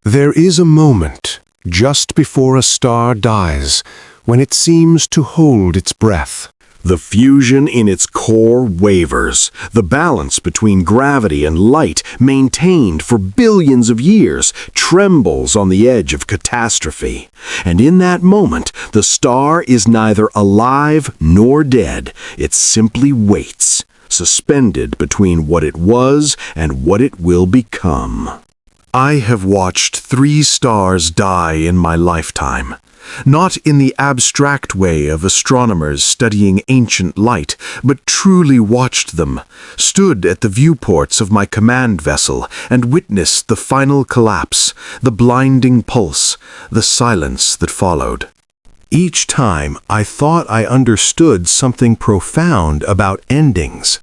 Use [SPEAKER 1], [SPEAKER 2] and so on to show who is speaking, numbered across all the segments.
[SPEAKER 1] There is a moment, just before a star dies, when it seems to hold its breath.
[SPEAKER 2] The fusion in its core wavers. The balance between gravity and light, maintained for billions of years, trembles on the edge of catastrophe. And in that moment, the star is neither alive nor dead. It simply waits, suspended between what it was and what it will become. I have watched 3 stars die in my lifetime. Not in the abstract way of astronomers studying ancient light, but truly watched them, stood at the viewports of my command vessel, and witnessed the final collapse, the blinding pulse, the silence that followed. Each time I thought I understood something profound about endings.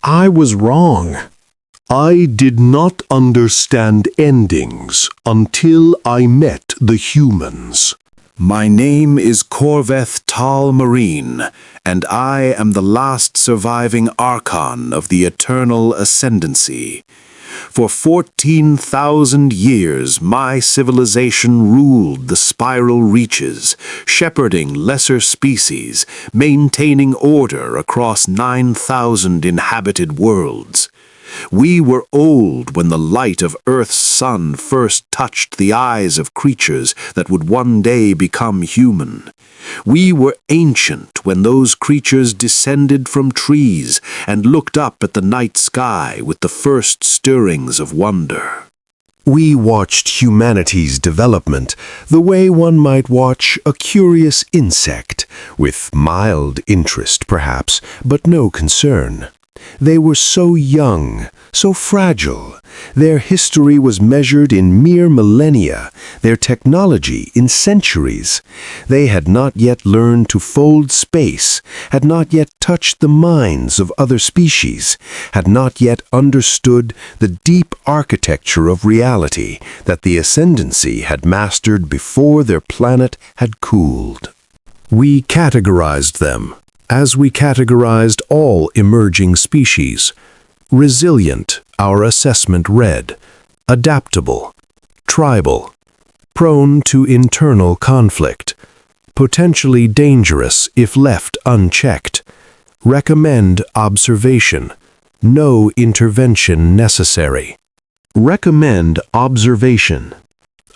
[SPEAKER 2] I was wrong. I did not understand endings until I met the humans. My name is Corveth Tal Marine, and I am the last surviving Archon of the Eternal Ascendancy. For 14,000 years, my civilization ruled the spiral reaches, shepherding lesser species, maintaining order across 9,000 inhabited worlds. We were old when the light of Earth's sun first touched the eyes of creatures that would one day become human. We were ancient when those creatures descended from trees and looked up at the night sky with the first stirrings of wonder. We watched humanity's development the way one might watch a curious insect, with mild interest perhaps, but no concern. They were so young, so fragile. Their history was measured in mere millennia, their technology in centuries. They had not yet learned to fold space, had not yet touched the minds of other species, had not yet understood the deep architecture of reality that the Ascendancy had mastered before their planet had cooled. We categorized them, as we categorized all emerging species. Resilient, our assessment read. Adaptable. Tribal. Prone to internal conflict. Potentially dangerous if left unchecked. Recommend observation. No intervention necessary. Recommend observation.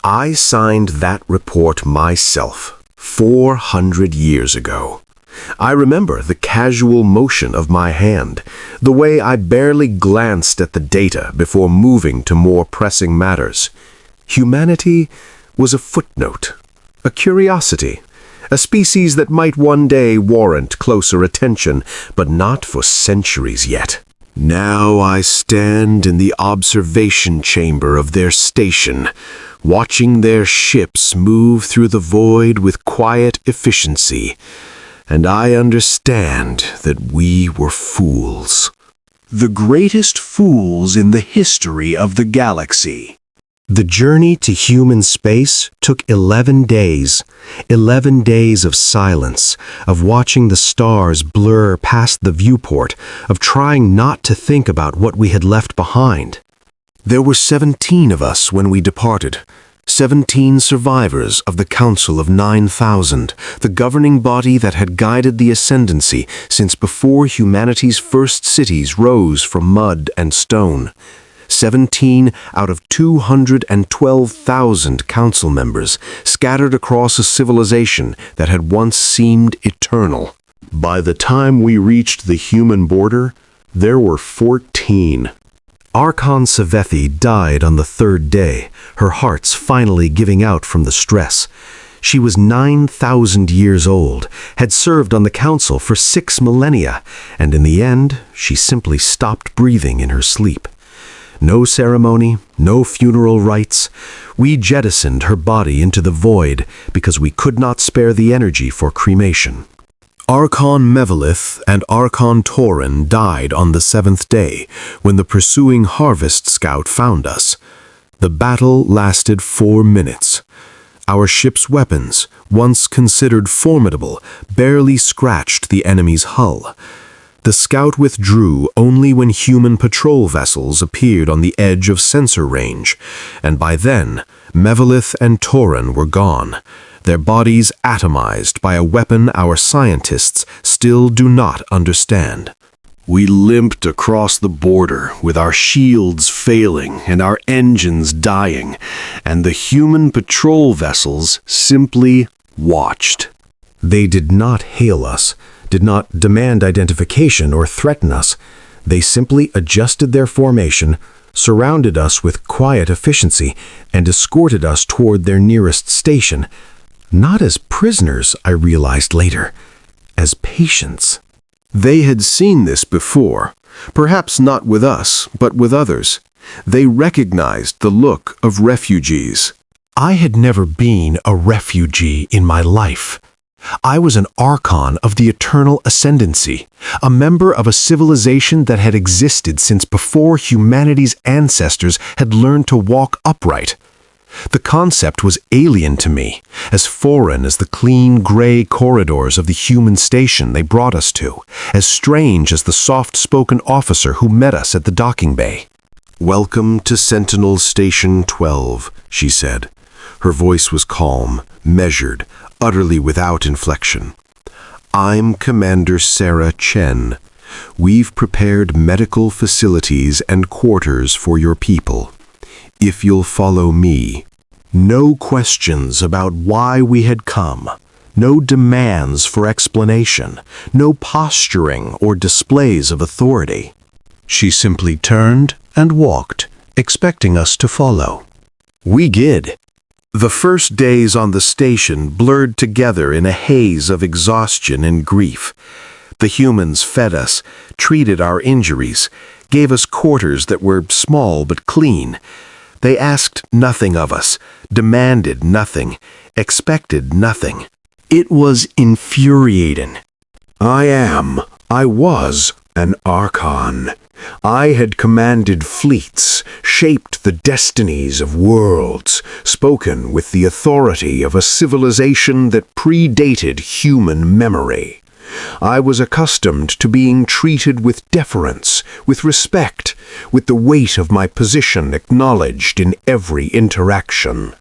[SPEAKER 2] I signed that report myself 400 years ago. I remember the casual motion of my hand, the way I barely glanced at the data before moving to more pressing matters. Humanity was a footnote, a curiosity, a species that might one day warrant closer attention, but not for centuries yet. Now I stand in the observation chamber of their station, watching their ships move through the void with quiet efficiency. And I understand that we were fools. The greatest fools in the history of the galaxy. The journey to human space took 11 days. 11 days of silence, of watching the stars blur past the viewport, of trying not to think about what we had left behind. There were 17 of us when we departed. 17 survivors of the Council of 9,000, the governing body that had guided the Ascendancy since before humanity's first cities rose from mud and stone. 17 out of 212,000 council members, scattered across a civilization that had once seemed eternal. By the time we reached the human border, there were 14. Archon Savethi died on the 3rd day, her heart's finally giving out from the stress. She was 9,000 years old, had served on the council for 6 millennia, and in the end, she simply stopped breathing in her sleep. No ceremony, no funeral rites. We jettisoned her body into the void because we could not spare the energy for cremation. Archon Mevalith and Archon Tauren died on the 7th day, when the pursuing Harvest Scout found us. The battle lasted 4 minutes. Our ship's weapons, once considered formidable, barely scratched the enemy's hull.
[SPEAKER 1] The scout withdrew only when human patrol vessels appeared on the edge of sensor range, and by then, Mevalith and Torin were gone, their bodies atomized by a weapon our scientists still do not understand.
[SPEAKER 2] We limped across the border with our shields failing and our engines dying, and the human patrol vessels simply watched.
[SPEAKER 1] They did not hail us, did not demand identification or threaten us. They simply adjusted their formation, surrounded us with quiet efficiency, and escorted us toward their nearest station. Not as prisoners, I realized later, as patients. They had seen this before, perhaps not with us, but with others. They recognized the look of refugees. I had never been a refugee in my life. I was an Archon of the Eternal Ascendancy, a member of a civilization that had existed since before humanity's ancestors had learned to walk upright. The concept was alien to me, as foreign as the clean gray corridors of the human station they brought us to, as strange as the soft-spoken officer who met us at the docking bay. "Welcome to Sentinel Station 12, she said. Her voice was calm, measured, utterly without inflection. "I'm Commander Sarah Chen. We've prepared medical facilities and quarters for your people. If you'll follow me, no questions about why we had come, no demands for explanation, no posturing or displays of authority." She simply turned and walked, expecting us to follow. We did. The first days on the station blurred together in a haze of exhaustion and grief. The humans fed us, treated our injuries, gave us quarters that were small but clean. They asked nothing of us, demanded nothing, expected nothing. It was infuriating. I was an Archon. I had commanded fleets, shaped the destinies of worlds, spoken with the authority of a civilization that predated human memory. I was accustomed to being treated with deference, with respect, with the weight of my position acknowledged in every interaction.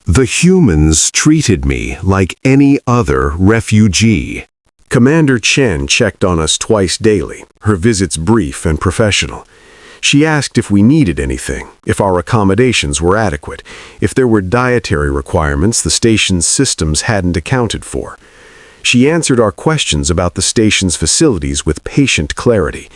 [SPEAKER 1] The humans treated me like any other refugee. Commander Chen checked on us twice daily, her visits brief and professional. She asked if we needed anything, if our accommodations were adequate, if there were dietary requirements the station's systems hadn't accounted for. She answered our questions about the station's facilities with patient clarity.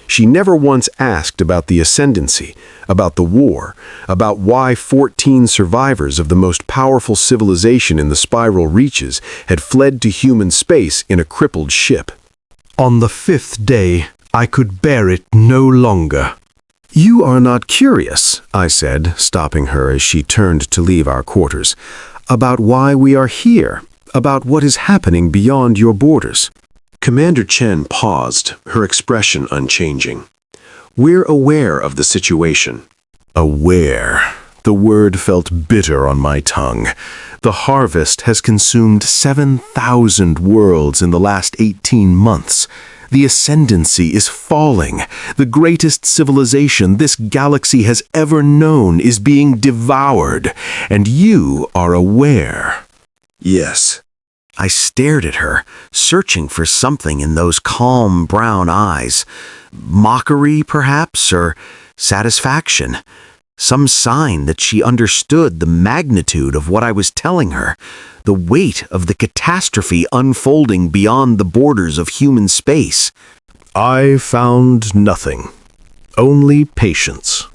[SPEAKER 1] She never once asked about the ascendancy, about the war, about why 14 survivors of the most powerful civilization in the spiral reaches had fled to human space in a crippled ship. On the 5th day, I could bear it no longer. "You are not curious," I said, stopping her as she turned to leave our quarters, "about why we are here, about what is happening beyond your borders." Commander Chen paused, her expression unchanging. "We're aware of the situation." Aware. The word felt bitter on my tongue. The harvest has consumed 7,000 worlds in the last 18 months. The ascendancy is falling. The greatest civilization this galaxy has ever known is being devoured, and you are aware. Yes. I stared at her, searching for something in those calm brown eyes. Mockery, perhaps, or satisfaction. Some sign that she understood the magnitude of what I was telling her, the weight of the catastrophe unfolding beyond the borders of human space. I found nothing. Only patience.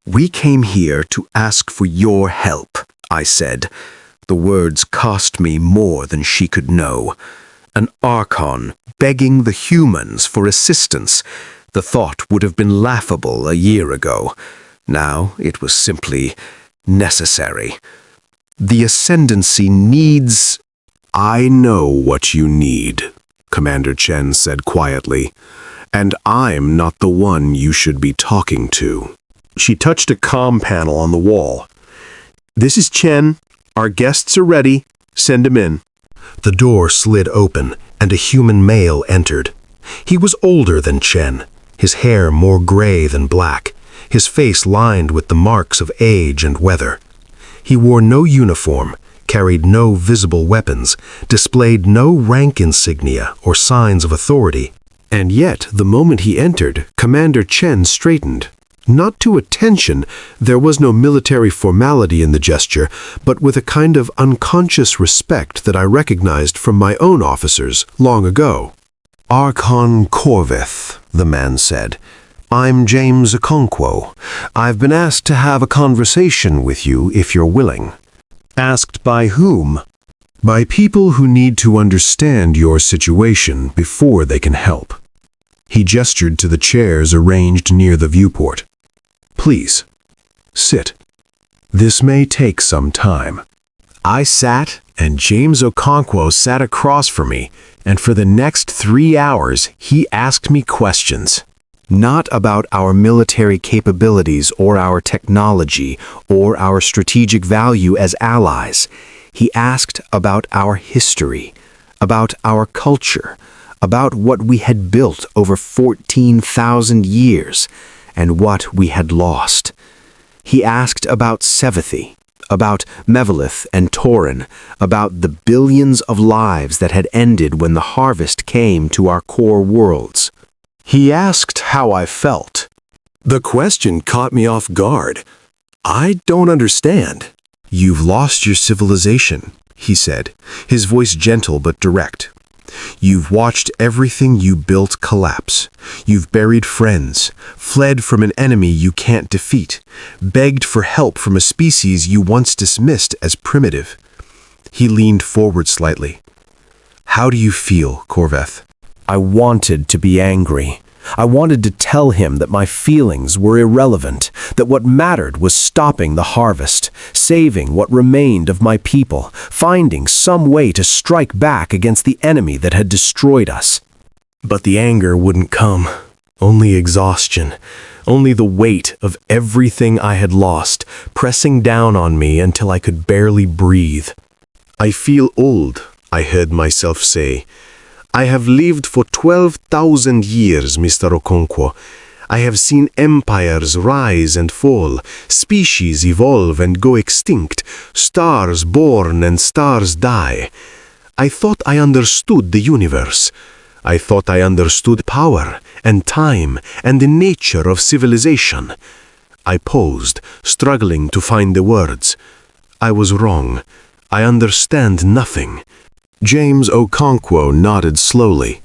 [SPEAKER 1] "We came here to ask for your help," I said. The words cost me more than she could know. An Archon begging the humans for assistance. The thought would have been laughable a year ago. Now it was simply necessary. The ascendancy needs... "I know what you need," Commander Chen said quietly, "and I'm not the one you should be talking to." She touched a comm panel on the wall. "This is Chen. Our guests are ready. Send him in." The door slid open, and a human male entered. He was older than Chen, his hair more gray than black, his face lined with the marks of age and weather. He wore no uniform, carried no visible weapons, displayed no rank insignia or signs of authority. And yet, the moment he entered, Commander Chen straightened. Not to attention, there was no military formality in the gesture, but with a kind of unconscious respect that I recognized from my own officers long ago. "Archon Corvith," the man said. "I'm James Okonkwo. I've been asked to have a conversation with you if you're willing." "Asked by whom?" "By people who need to understand your situation before they can help." He gestured to the chairs arranged near the viewport. "Please, sit. This may take some time." I sat, and James Okonkwo sat across from me, and for the next 3 hours he asked me questions. Not about our military capabilities or our technology or our strategic value as allies. He asked about our history, about our culture, about what we had built over 14,000 years, and what we had lost. He asked about Sevathi, about Mevalith and Tauren, about the billions of lives that had ended when the harvest came to our core worlds. He asked how I felt. The question caught me off guard. "I don't understand." "You've lost your civilization," he said, his voice gentle but direct. "You've watched everything you built collapse. You've buried friends, fled from an enemy you can't defeat, begged for help from a species you once dismissed as primitive." He leaned forward slightly. "How do you feel, Corveth?" I wanted to be angry. I wanted to tell him that my feelings were irrelevant, that what mattered was stopping the harvest, saving what remained of my people, finding some way to strike back against the enemy that had destroyed us. But the anger wouldn't come. Only exhaustion. Only the weight of everything I had lost, pressing down on me until I could barely breathe. "I feel old," I heard myself say. "I have lived for 12,000 years, Mr. Okonkwo. I have seen empires rise and fall, species evolve and go extinct, stars born and stars die. I thought I understood the universe. I thought I understood power and time and the nature of civilization." I paused, struggling to find the words. I was wrong. I understand nothing. James Okonkwo nodded slowly.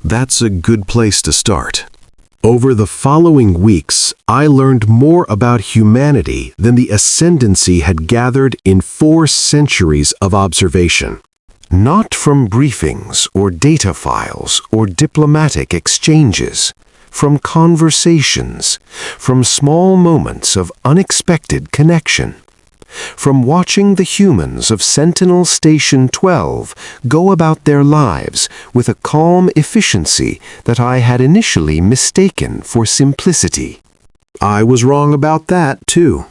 [SPEAKER 1] "That's a good place to start." Over the following weeks, I learned more about humanity than the ascendancy had gathered in 4 centuries of observation. Not from briefings or data files or diplomatic exchanges, from conversations, from small moments of unexpected connection. From watching the humans of Sentinel Station 12 go about their lives with a calm efficiency that I had initially mistaken for simplicity. I was wrong about that, too.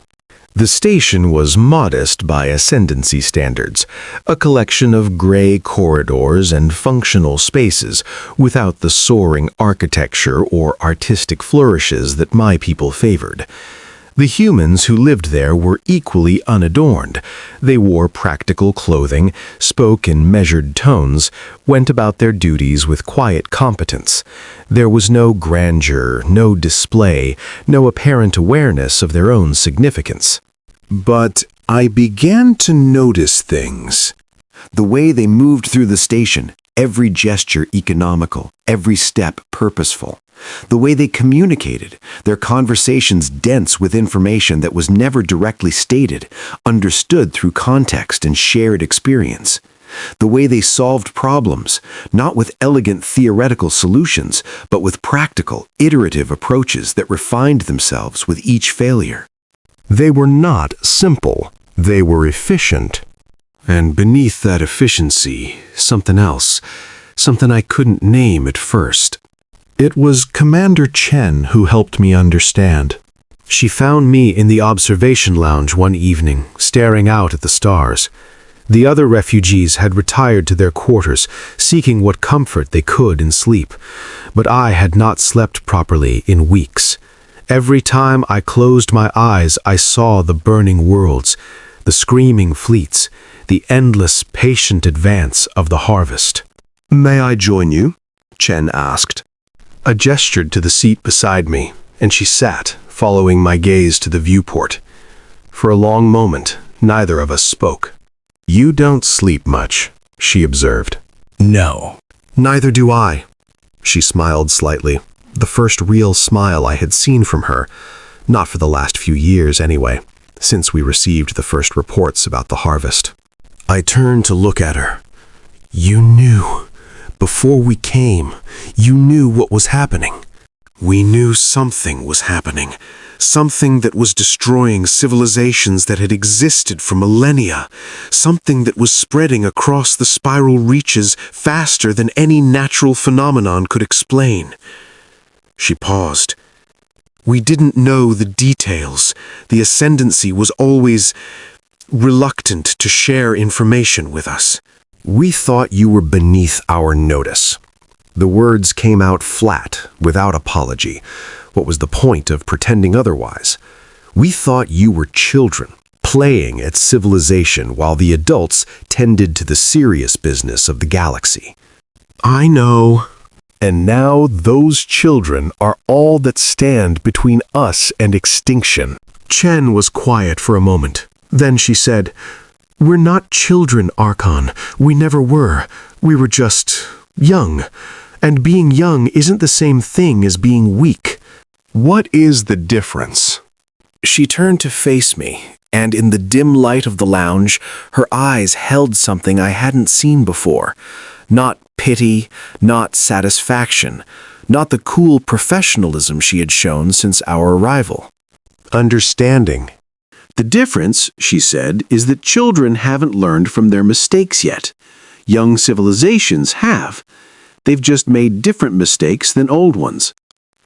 [SPEAKER 1] The station was modest by ascendancy standards, a collection of gray corridors and functional spaces without the soaring architecture or artistic flourishes that my people favored. The humans who lived there were equally unadorned. They wore practical clothing, spoke in measured tones, went about their duties with quiet competence. There was no grandeur, no display, no apparent awareness of their own significance. But I began to notice things. The way they moved through the station, every gesture economical, every step purposeful. The way they communicated, their conversations dense with information that was never directly stated, understood through context and shared experience. The way they solved problems, not with elegant theoretical solutions, but with practical, iterative approaches that refined themselves with each failure. They were not simple, they were efficient. And beneath that efficiency, something else, something I couldn't name at first. It was Commander Chen who helped me understand. She found me in the observation lounge one evening, staring out at the stars. The other refugees had retired to their quarters, seeking what comfort they could in sleep. But I had not slept properly in weeks. Every time I closed my eyes, I saw the burning worlds, the screaming fleets, the endless, patient advance of the harvest.
[SPEAKER 2] "May I join you?" Chen asked.
[SPEAKER 1] I gestured to the seat beside me, and she sat, following my gaze to the viewport. For a long moment, neither of us spoke. "You don't sleep much," she observed.
[SPEAKER 3] No.
[SPEAKER 1] "Neither do I." She smiled slightly, the first real smile I had seen from her, not for the last few years anyway, since we received the first reports about the harvest. I turned to look at her. "You knew. Before we came, you knew what was happening." "We knew something was happening. Something that was destroying civilizations that had existed for millennia. Something that was spreading across the spiral reaches faster than any natural phenomenon could explain." She paused. "We didn't know the details. The ascendancy was always reluctant to share information with us." "We thought you were beneath our notice." The words came out flat, without apology. What was the point of pretending otherwise? "We thought you were children, playing at civilization while the adults tended to the serious business of the galaxy." "I know." "And now those children are all that stand between us and extinction." Chen was quiet for a moment. Then she said, "We're not children, Archon. We never were. We were just young. And being young isn't the same thing as being weak." "What is the difference?" She turned to face me, and in the dim light of the lounge, her eyes held something I hadn't seen before. Not pity, not satisfaction, not the cool professionalism she had shown since our arrival. Understanding. "The difference," she said, "is that children haven't learned from their mistakes yet. Young civilizations have. They've just made different mistakes than old ones."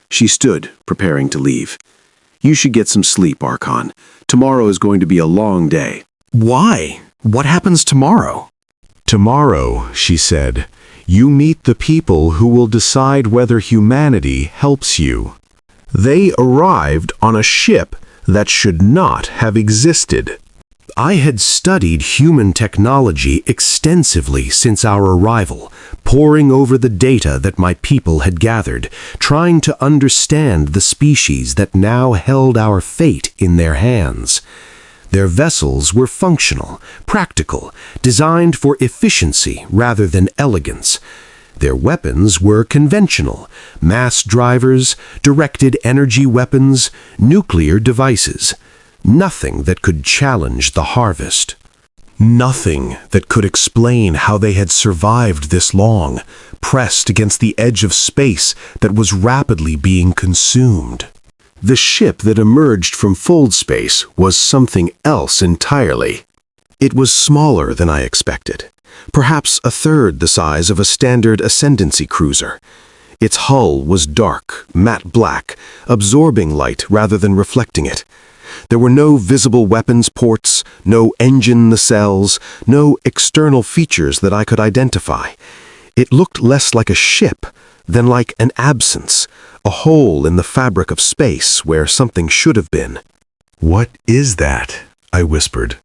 [SPEAKER 1] She stood, preparing to leave. "You should get some sleep, Archon. Tomorrow is going to be a long day." "Why? What happens tomorrow?" "Tomorrow," she said, "you meet the people who will decide whether humanity helps you." They arrived on a ship that should not have existed. I had studied human technology extensively since our arrival, poring over the data that my people had gathered, trying to understand the species that now held our fate in their hands. Their vessels were functional, practical, designed for efficiency rather than elegance. Their weapons were conventional, mass drivers, directed energy weapons, nuclear devices. Nothing that could challenge the harvest. Nothing that could explain how they had survived this long, pressed against the edge of space that was rapidly being consumed. The ship that emerged from fold space was something else entirely. It was smaller than I expected, perhaps a third the size of a standard ascendancy cruiser. Its hull was dark, matte black, absorbing light rather than reflecting it. There were no visible weapons ports, no engine nacelles, no external features that I could identify. It looked less like a ship than like an absence, a hole in the fabric of space where something should have been. "What is that?" I whispered.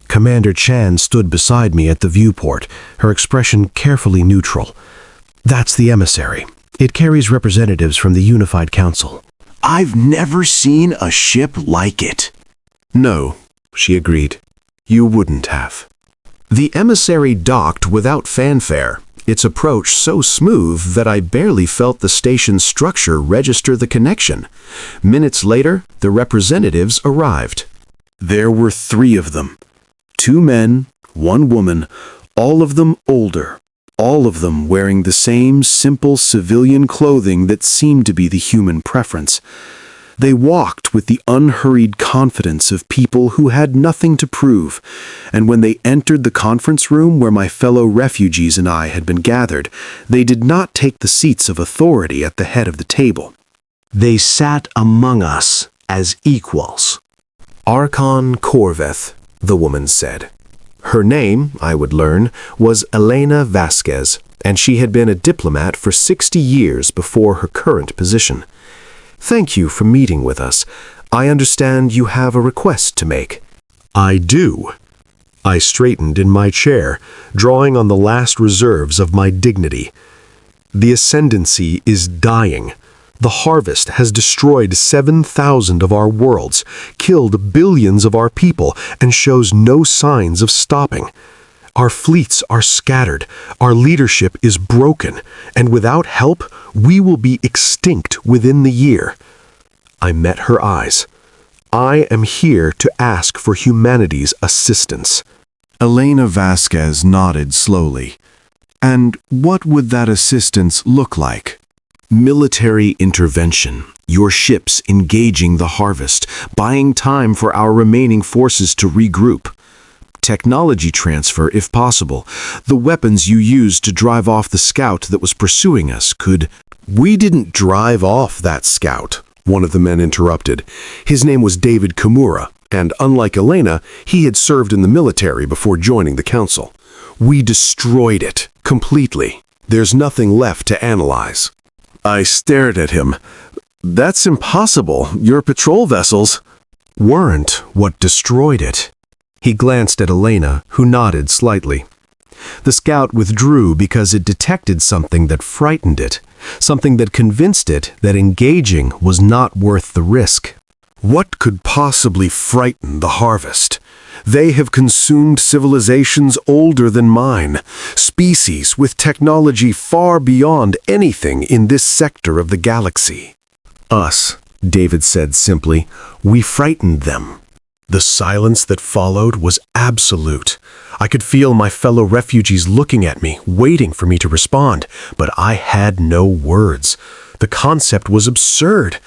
[SPEAKER 1] Commander Chan stood beside me at the viewport, her expression carefully neutral. "That's the emissary. It carries representatives from the Unified Council."
[SPEAKER 3] I've never seen a ship like it.
[SPEAKER 1] "No," she agreed. "You wouldn't have." The emissary docked without fanfare, its approach so smooth that I barely felt the station's structure register the connection. Minutes later, the representatives arrived. There were 3 of them. 2 men, 1 woman, all of them older. All of them wearing the same simple civilian clothing that seemed to be the human preference. They walked with the unhurried confidence of people who had nothing to prove, and when they entered the conference room where my fellow refugees and I had been gathered, they did not take the seats of authority at the head of the table. They sat among us as equals. "Archon Corveth," the woman said. Her name, I would learn, was Elena Vasquez, and she had been a diplomat for 60 years before her current position. "Thank you for meeting with us. I understand you have a request to make." "I do." I straightened in my chair, drawing on the last reserves of my dignity. "The ascendancy is dying. The harvest has destroyed 7,000 of our worlds, killed billions of our people, and shows no signs of stopping. Our fleets are scattered, our leadership is broken, and without help, we will be extinct within the year." I met her eyes. "I am here to ask for humanity's assistance."
[SPEAKER 3] Elena Vasquez nodded slowly. "And what would that assistance look like?"
[SPEAKER 1] "Military intervention, your ships engaging the harvest, buying time for our remaining forces to regroup. Technology transfer, if possible. The weapons you used to drive off the scout that was pursuing us could—" "We didn't drive off that scout," one of the men interrupted. "His name was David Kimura, and unlike Elena, he had served in the military before joining the council. We destroyed it, completely. There's nothing left to analyze." I stared at him. "That's impossible. Your patrol vessels—" "Weren't what destroyed it." He glanced at Elena, who nodded slightly. "The scout withdrew because it detected something that frightened it, something that convinced it that engaging was not worth the risk." "What could possibly frighten the harvest? They have consumed civilizations older than mine, species with technology far beyond anything in this sector of the galaxy." "Us," David said simply. "We frightened them." The silence that followed was absolute. I could feel my fellow refugees looking at me, waiting for me to respond, but I had no words. The concept was absurd.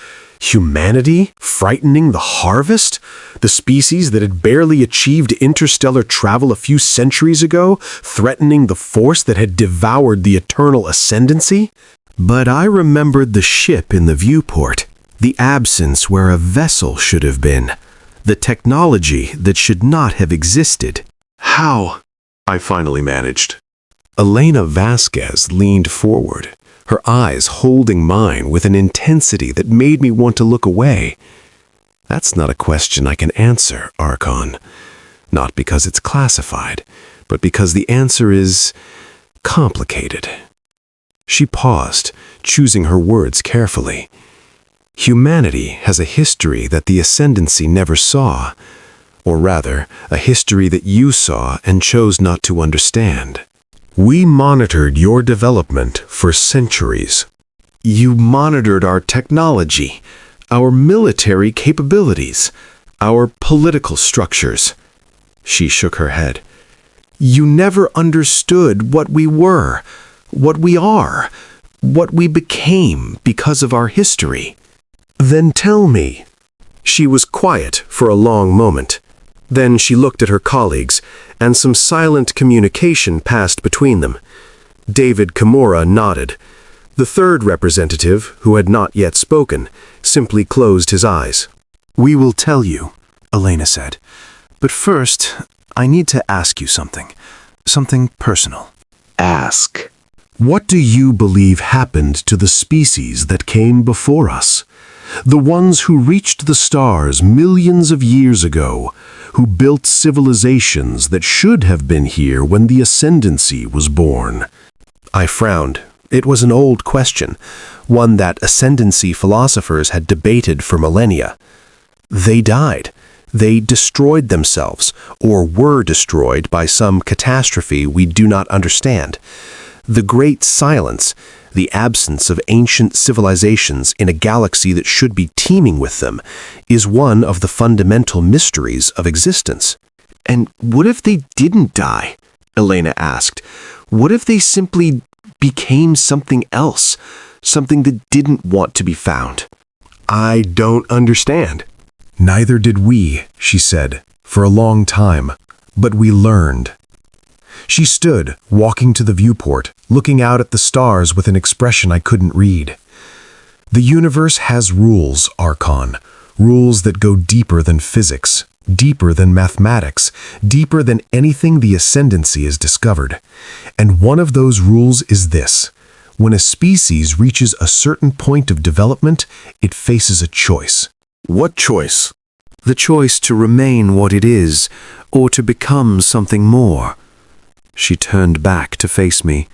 [SPEAKER 1] Humanity frightening the harvest? The species that had barely achieved interstellar travel a few centuries ago, threatening the force that had devoured the eternal ascendancy? But I remembered the ship in the viewport, the absence where a vessel should have been, the technology that should not have existed. "How?" I finally managed. Elena Vasquez leaned forward, her eyes holding mine with an intensity that made me want to look away. "That's not a question I can answer, Archon. Not because it's classified, but because the answer is complicated." She paused, choosing her words carefully. "Humanity has a history that the ascendancy never saw, or rather, a history that you saw and chose not to understand. We monitored your development for centuries. You monitored our technology, our military capabilities, our political structures." She shook her head. "You never understood what we were, what we are, what we became because of our history." "Then tell me." She was quiet for a long moment. Then she looked at her colleagues, and some silent communication passed between them. David Kimura nodded. The third representative, who had not yet spoken, simply closed his eyes. "We will tell you," Elena said. "But first, I need to ask you something personal." "Ask." "What do you believe happened to the species that came before us? The ones who reached the stars millions of years ago, who built civilizations that should have been here when the ascendancy was born?" I frowned. It was an old question, one that ascendancy philosophers had debated for millennia. They died. They destroyed themselves, or were destroyed by some catastrophe we do not understand. The Great Silence, the absence of ancient civilizations in a galaxy that should be teeming with them, is one of the fundamental mysteries of existence. "And what if they didn't die?" Elena asked. "What if they simply became something else, something that didn't want to be found?" "I don't understand." "Neither did we," she said, "for a long time, but we learned." She stood, walking to the viewport, looking out at the stars with an expression I couldn't read. "The universe has rules, Archon, rules that go deeper than physics, deeper than mathematics, deeper than anything the ascendancy has discovered. And one of those rules is this: when a species reaches a certain point of development, it faces a choice.
[SPEAKER 2] What choice?
[SPEAKER 3] The choice to remain what it is, or to become something more. She turned back to face me.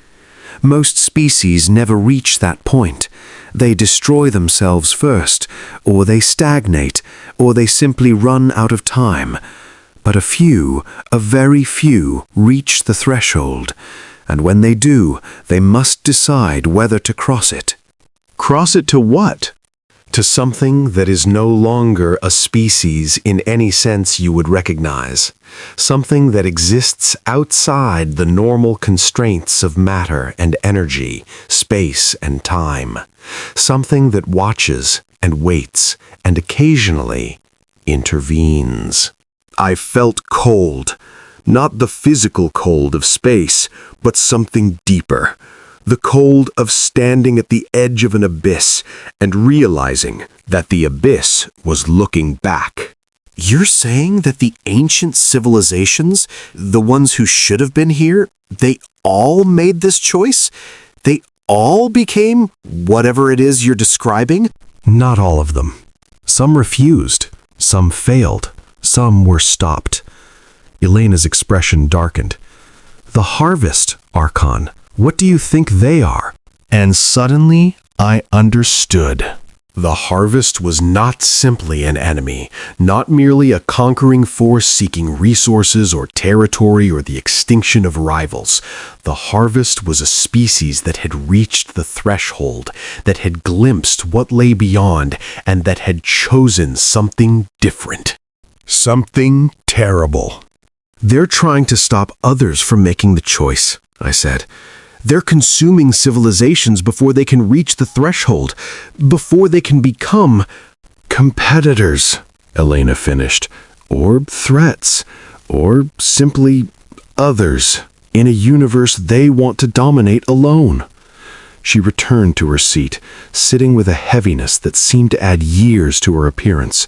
[SPEAKER 3] Most species never reach that point. They destroy themselves first, or they stagnate, or they simply run out of time. But a very few, reach the threshold, and when they do, they must decide whether to cross it.
[SPEAKER 2] Cross it to what?
[SPEAKER 1] To something that is no longer a species in any sense you would recognize. Something that exists outside the normal constraints of matter and energy, space and time. Something that watches and waits and occasionally intervenes.
[SPEAKER 2] I felt cold. Not the physical cold of space, but something deeper. The cold of standing at the edge of an abyss and realizing that the abyss was looking back.
[SPEAKER 3] You're saying that the ancient civilizations, the ones who should have been here, they all made this choice? They all became whatever it is you're describing?
[SPEAKER 1] Not all of them. Some refused, some failed, some were stopped. Elena's expression darkened. The harvest, Archon. What do you think they are?
[SPEAKER 2] And suddenly, I understood. The harvest was not simply an enemy, not merely a conquering force seeking resources or territory or the extinction of rivals. The harvest was a species that had reached the threshold, that had glimpsed what lay beyond, and that had chosen something different. Something terrible.
[SPEAKER 1] They're trying to stop others from making the choice, I said. They're consuming civilizations before they can reach the threshold, before they can become
[SPEAKER 2] competitors, Elena finished, or threats, or simply others in a universe they want to dominate alone. She returned to her seat, sitting with a heaviness that seemed to add years to her appearance.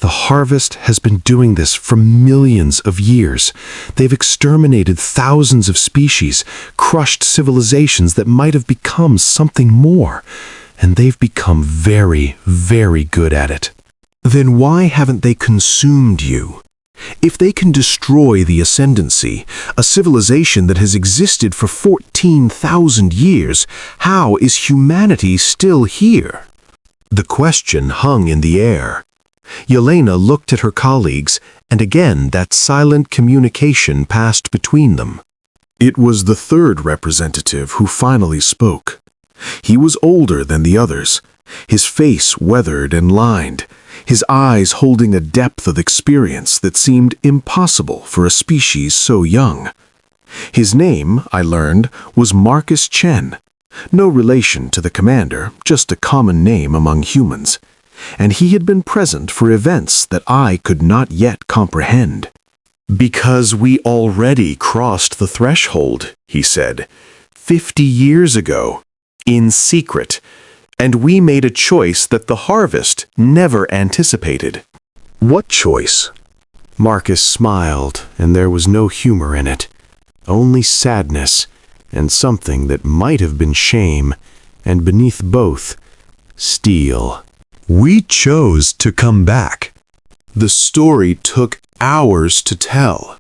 [SPEAKER 2] The harvest has been doing this for millions of years. They've exterminated thousands of species, crushed civilizations that might have become something more, and they've become very, very good at it. Then why haven't they consumed you? If they can destroy the ascendancy, a civilization that has existed for 14,000 years, how is humanity still here? The question hung in the air. Yelena looked at her colleagues, and again that silent communication passed between them. It was the third representative who finally spoke. He was older than the others, his face weathered and lined, his eyes holding a depth of experience that seemed impossible for a species so young. His name, I learned, was Marcus Chen. No relation to the commander, just a common name among humans. And he had been present for events that I could not yet comprehend.
[SPEAKER 1] Because we already crossed the threshold, he said, 50 years ago, in secret, and we made a choice that the harvest never anticipated.
[SPEAKER 2] What choice?
[SPEAKER 1] Marcus smiled, and there was no humor in it, only sadness, and something that might have been shame, and beneath both, steel.
[SPEAKER 2] We chose to come back. The story took hours to tell.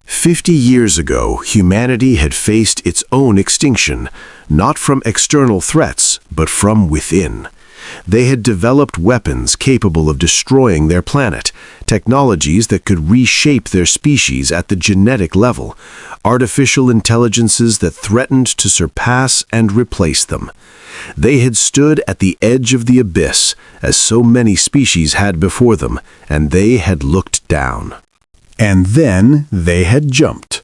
[SPEAKER 2] 50 years ago, humanity had faced its own extinction, not from external threats, but from within. They had developed weapons capable of destroying their planet, technologies that could reshape their species at the genetic level, artificial intelligences that threatened to surpass and replace them. They had stood at the edge of the abyss, as so many species had before them, and they had looked down. And then they had jumped.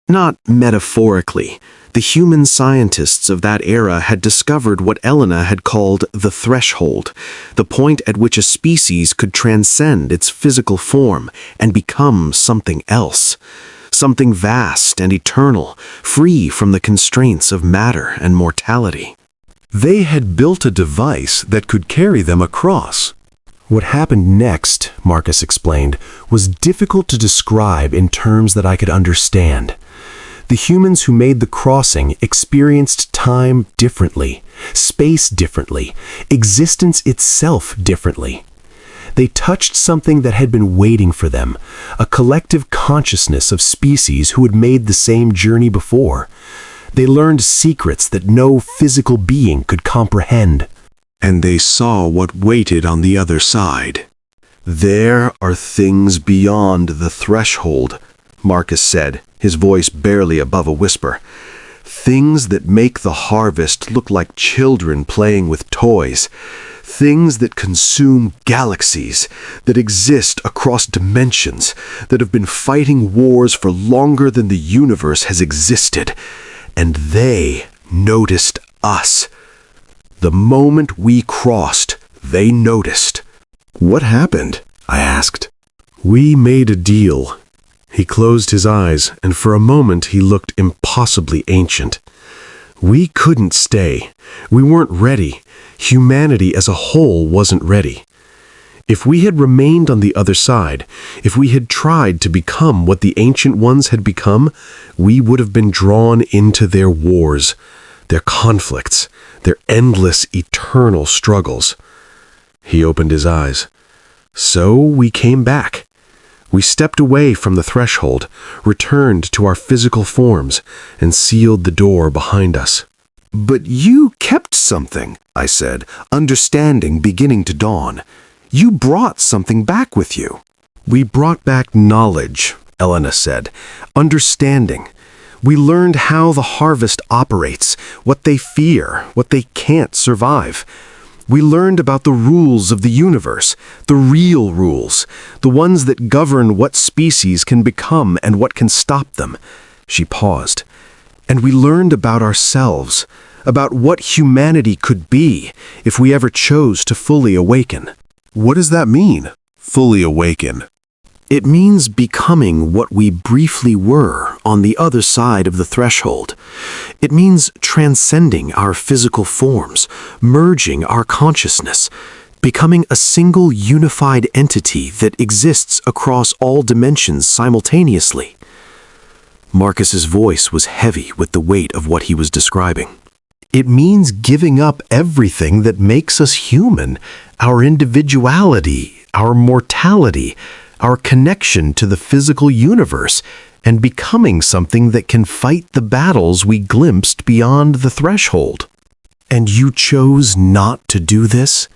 [SPEAKER 1] Not metaphorically. The human scientists of that era had discovered what Elena had called the threshold, the point at which a species could transcend its physical form and become something else, something vast and eternal, free from the constraints of matter and mortality.
[SPEAKER 2] They had built a device that could carry them across.
[SPEAKER 1] What happened next, Marcus explained, was difficult to describe in terms that I could understand. The humans who made the crossing experienced time differently, space differently, existence itself differently. They touched something that had been waiting for them, a collective consciousness of species who had made the same journey before. They learned secrets that no physical being could comprehend.
[SPEAKER 2] And they saw what waited on the other side. There are things beyond the threshold, Marcus said, his voice barely above a whisper. Things that make the harvest look like children playing with toys. Things that consume galaxies, that exist across dimensions, that have been fighting wars for longer than the universe has existed. And they noticed us. The moment we crossed, they noticed.
[SPEAKER 1] "What happened?" I asked. "We made a deal." He closed his eyes, and for a moment he looked impossibly ancient. "We couldn't stay. We weren't ready. Humanity as a whole wasn't ready. If we had remained on the other side, if we had tried to become what the Ancient Ones had become, we would have been drawn into their wars, their conflicts, their endless, eternal struggles." He opened his eyes. "So we came back. We stepped away from the threshold, returned to our physical forms, and sealed the door behind us."
[SPEAKER 2] "But you kept something," I said, understanding beginning to dawn. "You brought something back with you."
[SPEAKER 1] "We brought back knowledge," Elena said, "understanding. We learned how the harvest operates, what they fear, what they can't survive. We learned about the rules of the universe, the real rules, the ones that govern what species can become and what can stop them." She paused. "And we learned about ourselves, about what humanity could be if we ever chose to fully awaken."
[SPEAKER 2] "What does that mean, fully awaken?"
[SPEAKER 1] "It means becoming what we briefly were on the other side of the threshold. It means transcending our physical forms, merging our consciousness, becoming a single unified entity that exists across all dimensions simultaneously." Marcus's voice was heavy with the weight of what he was describing. "It means giving up everything that makes us human, our individuality, our mortality, our connection to the physical universe, and becoming something that can fight the battles we glimpsed beyond the threshold. And you chose not to do this?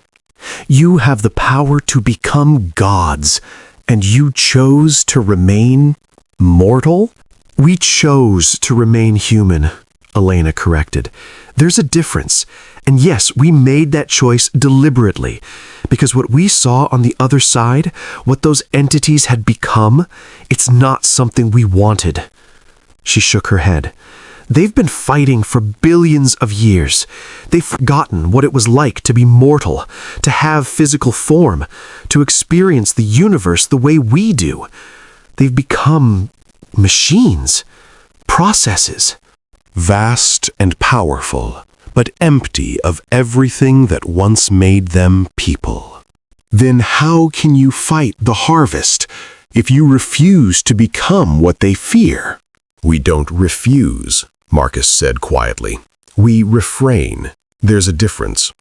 [SPEAKER 1] You have the power to become gods, and you chose to remain mortal?" "We chose to remain human," Elena corrected. "There's a difference. And yes, we made that choice deliberately, because what we saw on the other side, what those entities had become, it's not something we wanted." She shook her head. "They've been fighting for billions of years. They've forgotten what it was like to be mortal, to have physical form, to experience the universe the way we do. They've become machines, processes."
[SPEAKER 2] "Vast and powerful, but empty of everything that once made them people. Then how can you fight the harvest if you refuse to become what they fear?"
[SPEAKER 1] "We don't refuse," Marcus said quietly. "We refrain. There's a difference.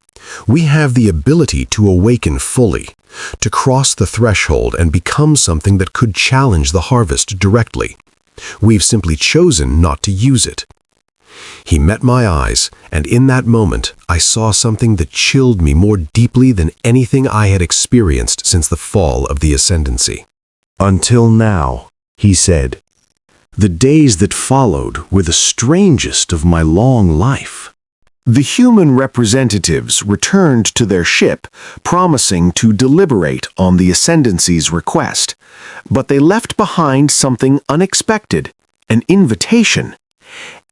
[SPEAKER 1] We have the ability to awaken fully, to cross the threshold and become something that could challenge the harvest directly. We've simply chosen not to use it." He met my eyes, and in that moment, I saw something that chilled me more deeply than anything I had experienced since the fall of the Ascendancy. "Until now," he said. "The days that followed were the strangest of my long life." The human representatives returned to their ship, promising to deliberate on the Ascendancy's request. But they left behind something unexpected, an invitation.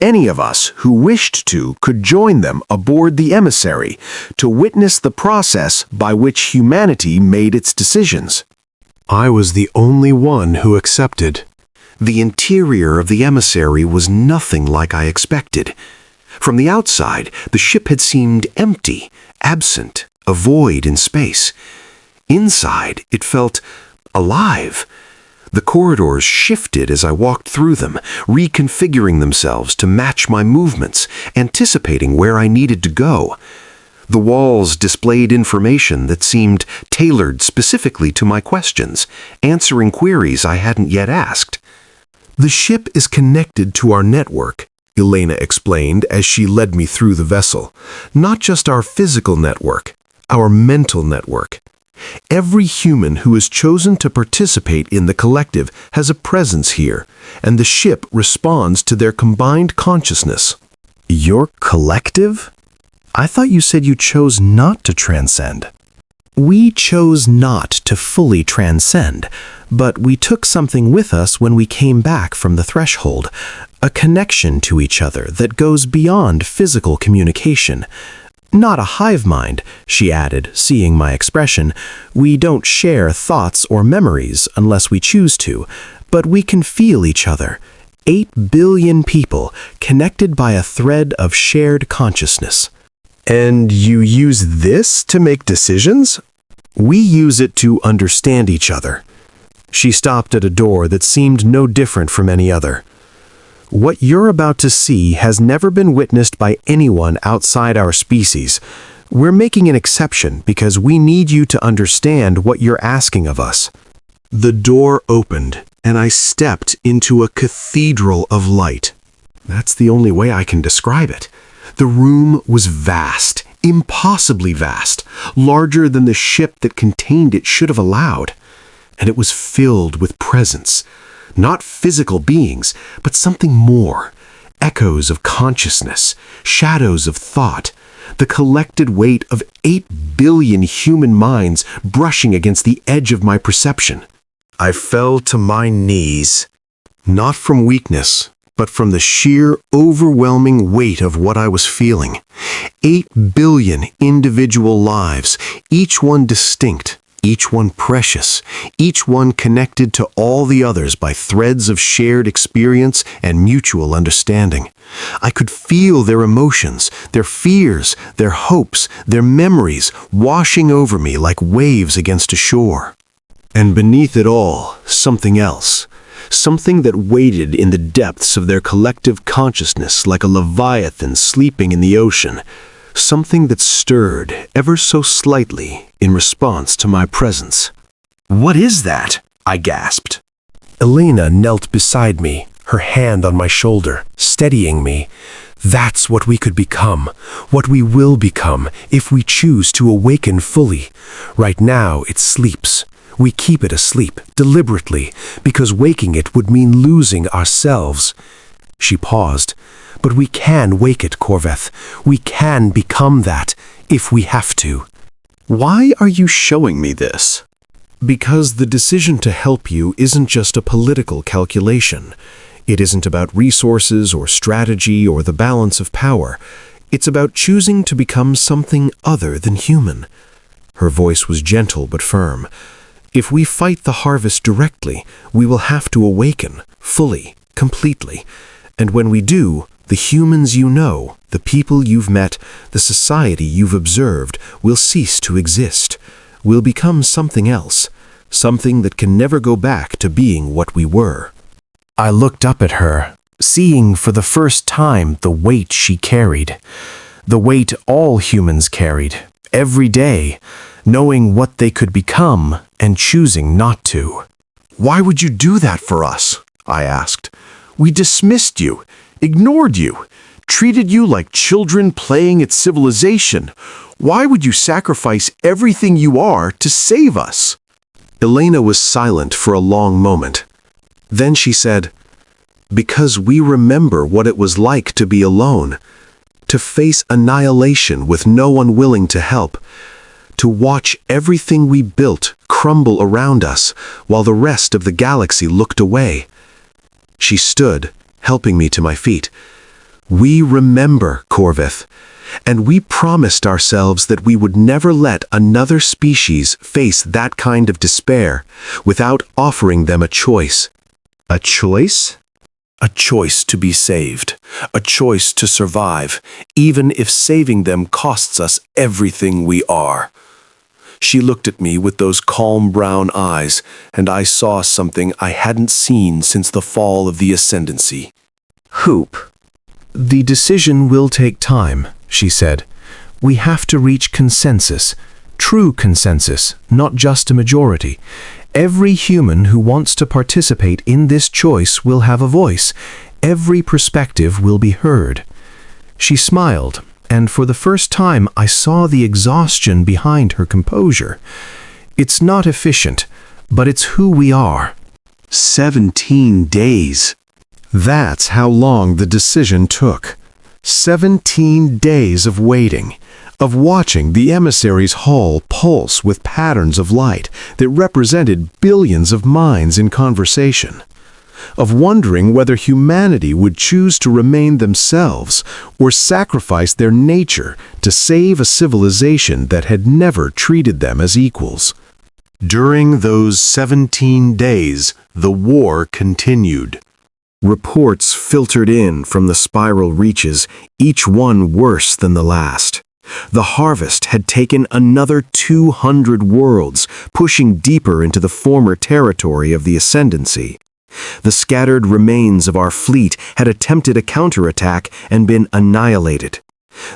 [SPEAKER 1] Any of us who wished to could join them aboard the emissary to witness the process by which humanity made its decisions. I was the only one who accepted. The interior of the emissary was nothing like I expected. From the outside, the ship had seemed empty, absent, a void in space.
[SPEAKER 3] Inside, it felt alive. The corridors shifted as I walked through them, reconfiguring themselves to match my movements, anticipating where I needed to go. The walls displayed information that seemed tailored specifically to my questions, answering queries I hadn't yet asked.
[SPEAKER 1] The ship is connected to our network, Elena explained as she led me through the vessel. Not just our physical network, our mental network. Every human who has chosen to participate in the collective has a presence here, and the ship responds to their combined consciousness. Your collective? I thought you said you chose not to transcend. We chose not to fully transcend, but we took something with us when we came back from the threshold, a connection to each other that goes beyond physical communication. Not a hive mind, she added, seeing my expression. We don't share thoughts or memories unless we choose to, but we can feel each other. 8 billion people connected by a thread of shared consciousness. And you use this to make decisions? We use it to understand each other. She stopped at a door that seemed no different from any other. What you're about to see has never been witnessed by anyone outside our species. We're making an exception because we need you to understand what you're asking of us. The door opened, and I stepped into a cathedral of light. That's the only way I can describe it. The room was vast, impossibly vast, larger than the ship that contained it should have allowed. And it was filled with presence. Not physical beings, but something more. Echoes of consciousness, shadows of thought, the collected weight of 8 billion human minds brushing against the edge of my perception. I fell to my knees, not from weakness, but from the sheer, overwhelming weight of what I was feeling. 8 billion individual lives, each one distinct, each one precious, each one connected to all the others by threads of shared experience and mutual understanding. I could feel their emotions, their fears, their hopes, their memories washing over me like waves against a shore. And beneath it all, something else. Something that waited in the depths of their collective consciousness like a leviathan sleeping in the ocean. Something that stirred ever so slightly in response to my presence.
[SPEAKER 3] "What is that?" I gasped.
[SPEAKER 1] Elena knelt beside me, her hand on my shoulder, steadying me. That's what we could become, what we will become if we choose to awaken fully. Right now it sleeps. We keep it asleep, deliberately, because waking it would mean losing ourselves. She paused. But we can wake it, Corveth. We can become that, if we have to.
[SPEAKER 2] Why are you showing me this?
[SPEAKER 1] Because the decision to help you isn't just a political calculation. It isn't about resources or strategy or the balance of power. It's about choosing to become something other than human. Her voice was gentle but firm. If we fight the harvest directly, we will have to awaken, fully, completely. And when we do, the humans you know, the people you've met, the society you've observed will cease to exist. We'll become something else, something that can never go back to being what we were. I looked up at her, seeing for the first time the weight she carried. The weight all humans carried, every day, knowing what they could become and choosing not to.
[SPEAKER 2] Why would you do that for us? I asked. We dismissed you, ignored you, treated you like children playing at civilization. Why would you sacrifice everything you are to save us?
[SPEAKER 1] Elena was silent for a long moment. Then she said, "Because we remember what it was like to be alone, to face annihilation with no one willing to help, to watch everything we built crumble around us while the rest of the galaxy looked away." She stood, helping me to my feet. "We remember, Corveth, and we promised ourselves that we would never let another species face that kind of despair without offering them a choice." "A choice?" "A choice to be saved, a choice to survive, even if saving them costs us everything we are."
[SPEAKER 3] She looked at me with those calm brown eyes, and I saw something I hadn't seen since the fall of the ascendancy.
[SPEAKER 1] Hoop. The decision will take time, she said. We have to reach consensus. True consensus, not just a majority. Every human who wants to participate in this choice will have a voice. Every perspective will be heard. She smiled, and for the first time I saw the exhaustion behind her composure. It's not efficient, but it's who we are.
[SPEAKER 2] 17 days.
[SPEAKER 1] That's how long the decision took. 17 days of waiting, of watching the emissary's hull pulse with patterns of light that represented billions of minds in conversation, of wondering whether humanity would choose to remain themselves or sacrifice their nature to save a civilization that had never treated them as equals.
[SPEAKER 2] During those 17 days, the war continued.
[SPEAKER 1] Reports filtered in from the spiral reaches, each one worse than the last. The harvest had taken another 200 worlds, pushing deeper into the former territory of the ascendancy. The scattered remains of our fleet had attempted a counterattack and been annihilated.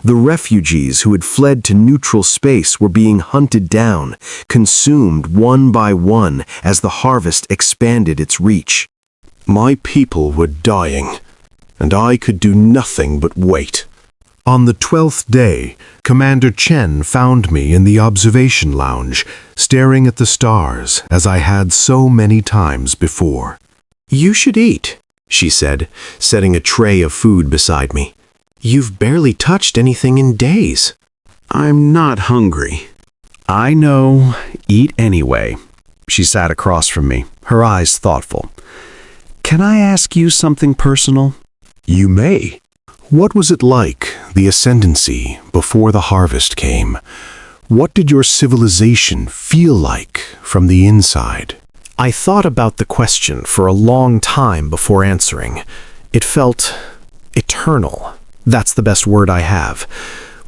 [SPEAKER 1] The refugees who had fled to neutral space were being hunted down, consumed one by one as the harvest expanded its reach.
[SPEAKER 2] My people were dying, and I could do nothing but wait.
[SPEAKER 1] On the 12th day, Commander Chen found me in the observation lounge, staring at the stars as I had so many times before. "You should eat," she said, setting a tray of food beside me. "You've barely touched anything in days."
[SPEAKER 2] I'm not hungry.
[SPEAKER 3] I know. Eat anyway. She sat across from me, her eyes thoughtful. Can I ask you something personal?
[SPEAKER 1] You may. What was it like, the ascendancy, before the harvest came? What did your civilization feel like from the inside? I thought about the question for a long time before answering. It felt eternal. That's the best word I have.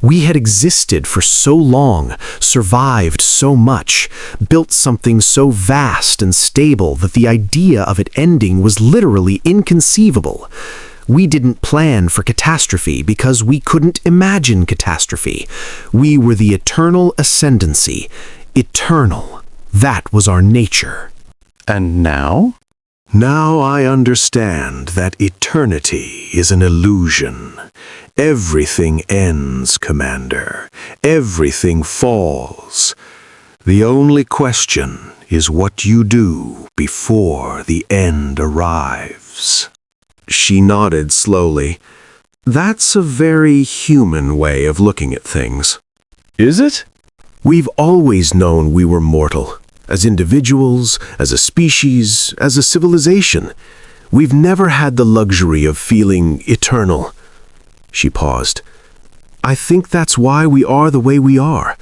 [SPEAKER 1] We had existed for so long, survived so much, built something so vast and stable that the idea of it ending was literally inconceivable. We didn't plan for catastrophe because we couldn't imagine catastrophe. We were the eternal ascendancy. Eternal. That was our nature.
[SPEAKER 3] And now?
[SPEAKER 1] Now I understand that eternity is an illusion. Everything ends, Commander. Everything falls. The only question is what you do before the end arrives. She nodded slowly. That's a very human way of looking at things.
[SPEAKER 3] Is it?
[SPEAKER 1] We've always known we were mortal. As individuals, as a species, as a civilization. We've never had the luxury of feeling eternal. She paused. I think that's why we are the way we are.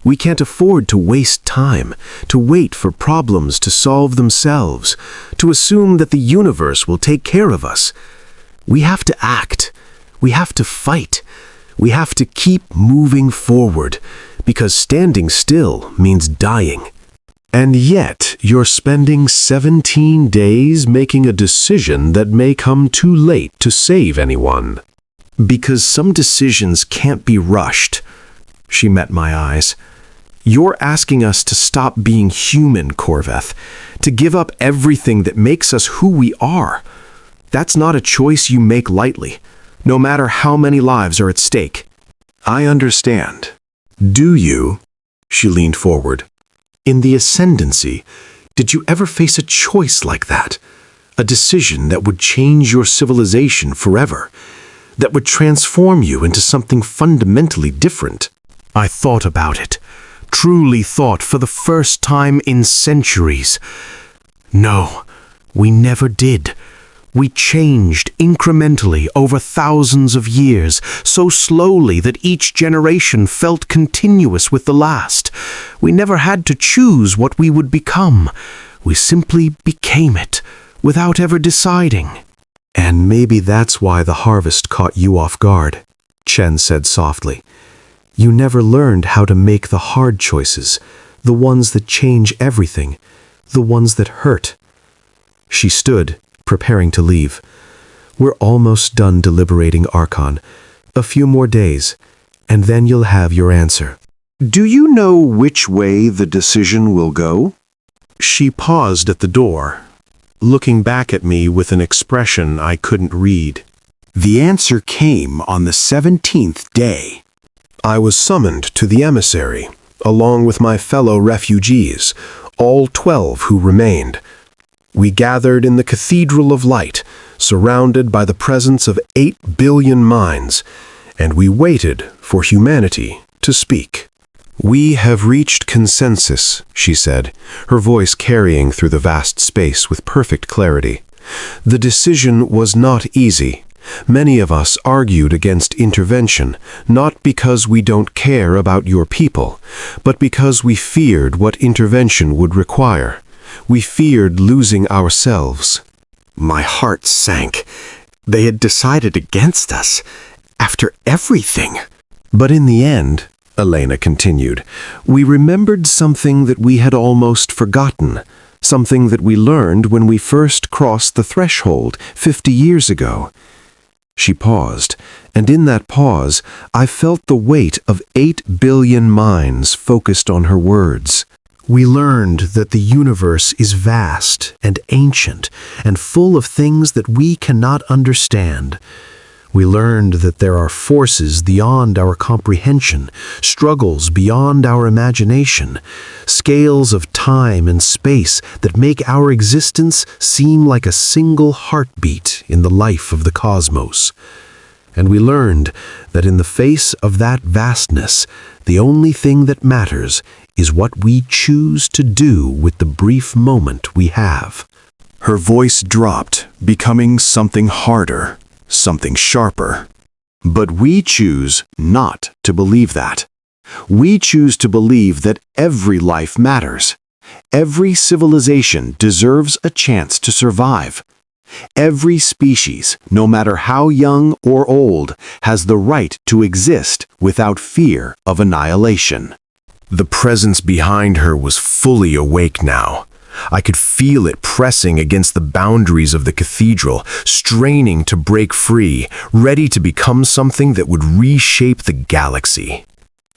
[SPEAKER 1] We can't afford to waste time, to wait for problems to solve themselves, to assume that the universe will take care of us. We have to act. We have to fight. We have to keep moving forward, because standing still means dying. And yet, you're spending 17 days making a decision that may come too late to save anyone. Because some decisions can't be rushed. She met my eyes. You're asking us to stop being human, Corveth, to give up everything that makes us who we are. That's not a choice you make lightly, no matter how many lives are at stake.
[SPEAKER 2] I understand.
[SPEAKER 1] Do you? She leaned forward. In the ascendancy, did you ever face a choice like that? A decision that would change your civilization forever? That would transform you into something fundamentally different? I thought about it. Truly thought for the first time in centuries. No, we never did. We changed incrementally over thousands of years, so slowly that each generation felt continuous with the last. We never had to choose what we would become. We simply became it, without ever deciding. And maybe that's why the harvest caught you off guard, Chen said softly. You never learned how to make the hard choices, the ones that change everything, the ones that hurt. She stood, preparing to leave. We're almost done deliberating, Archon. A few more days, and then you'll have your answer.
[SPEAKER 2] Do you know which way the decision will go?
[SPEAKER 1] She paused at the door, looking back at me with an expression I couldn't read.
[SPEAKER 2] The answer came on the 17th day.
[SPEAKER 1] I was summoned to the emissary, along with my fellow refugees, all 12 who remained. We gathered in the Cathedral of Light, surrounded by the presence of 8 billion minds, and we waited for humanity to speak. "We have reached consensus," she said, her voice carrying through the vast space with perfect clarity. "The decision was not easy. Many of us argued against intervention, not because we don't care about your people, but because we feared what intervention would require. We feared losing ourselves."
[SPEAKER 2] My heart sank. They had decided against us, after everything.
[SPEAKER 1] "But in the end," Elena continued, "we remembered something that we had almost forgotten, something that we learned when we first crossed the threshold 50 years ago." She paused, and in that pause, I felt the weight of 8 billion minds focused on her words. We learned that the universe is vast and ancient and full of things that we cannot understand. We learned that there are forces beyond our comprehension, struggles beyond our imagination, scales of time and space that make our existence seem like a single heartbeat in the life of the cosmos. And we learned that in the face of that vastness, the only thing that matters is what we choose to do with the brief moment we have.
[SPEAKER 2] Her voice dropped, becoming something harder, something sharper. But we choose not to believe that. We choose to believe that every life matters. Every civilization deserves a chance to survive. Every species, no matter how young or old, has the right to exist without fear of annihilation.
[SPEAKER 1] The presence behind her was fully awake now. I could feel it pressing against the boundaries of the cathedral, straining to break free, ready to become something that would reshape the galaxy.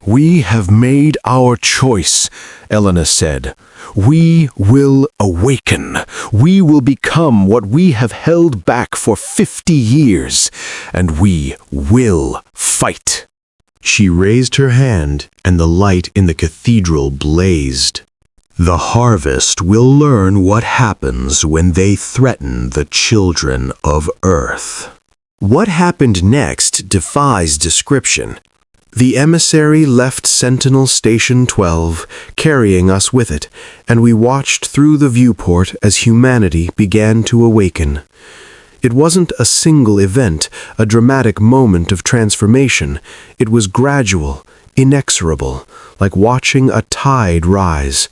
[SPEAKER 1] "We have made our choice," Elena said. "We will awaken. We will become what we have held back for 50 years, and we will fight." She raised her hand, and the light in the cathedral blazed. "The harvest will learn what happens when they threaten the children of Earth." What happened next defies description. The emissary left Sentinel Station 12, carrying us with it, and we watched through the viewport as humanity began to awaken. It wasn't a single event, a dramatic moment of transformation. It was gradual, inexorable, like watching a tide rise.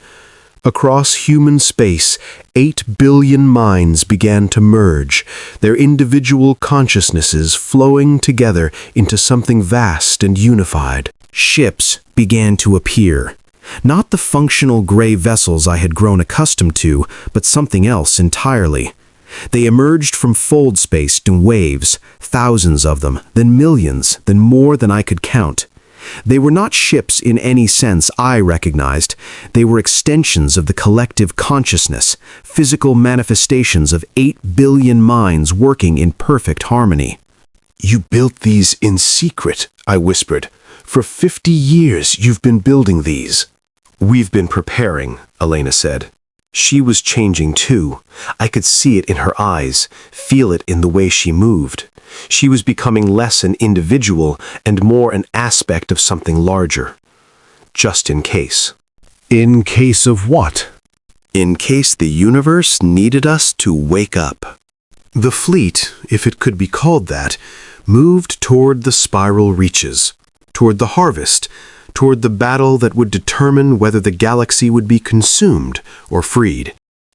[SPEAKER 1] Across human space, 8 billion minds began to merge, their individual consciousnesses flowing together into something vast and unified. Ships began to appear. Not the functional gray vessels I had grown accustomed to, but something else entirely. They emerged from fold space in waves, thousands of them, then millions, then more than I could count. They were not ships in any sense I recognized. They were extensions of the collective consciousness, physical manifestations of 8 billion minds working in perfect harmony. "You built these in secret," I whispered. "For 50 years you've been building these." "We've been preparing," Elena said. She was changing too. I could see it in her eyes, feel it in the way she moved. She was becoming less an individual and more an aspect of something larger. Just in case. In case of what? In case the universe needed us to wake up. The fleet, if it could be called that, moved toward the spiral reaches, toward the harvest, toward the battle that would determine whether the galaxy would be consumed or freed.